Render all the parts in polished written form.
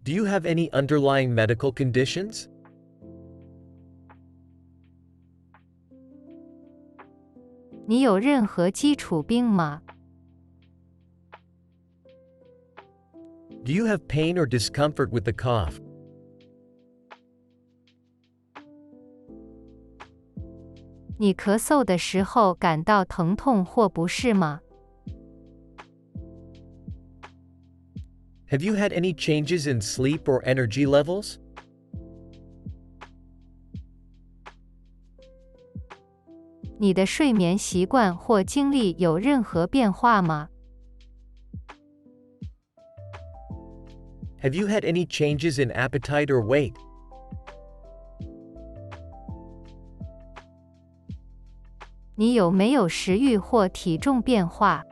Do you have any underlying medical conditions? 你有任何基础病吗？ Do you have pain or discomfort with the cough? 你咳嗽的时候感到疼痛或不适吗？ Have you had any changes in sleep or energy levels? 你的睡眠习惯或精力有任何变化吗？ Have you had any changes in appetite or weight? 你有没有食欲或体重变化？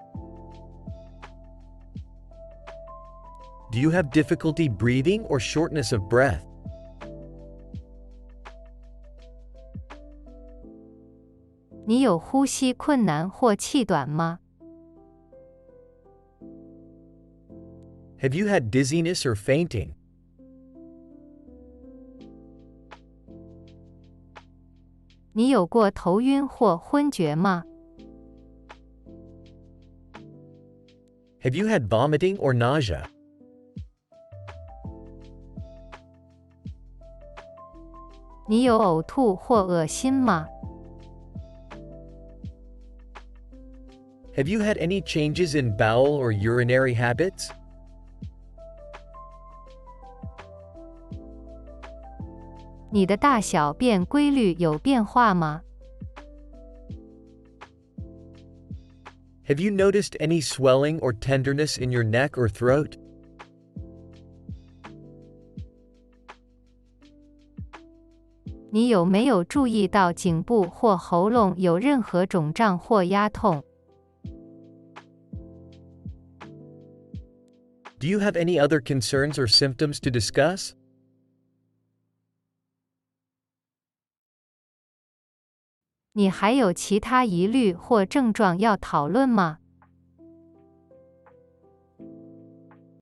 Do you have difficulty breathing or shortness of breath? 你有呼吸困难或气短吗？ Have you had dizziness or fainting? 你有过头晕或昏厥吗？ Have you had vomiting or nausea? 你有呕吐或恶心吗？ Have you had any changes in bowel or urinary habits? 你的大小便规律有变化吗？ Have you noticed any swelling or tenderness in your neck or throat? 你有没有注意到颈部或喉咙有任何肿胀或压痛？ Do you have any other concerns or symptoms to discuss? 你还有其他疑虑或症状要讨论吗？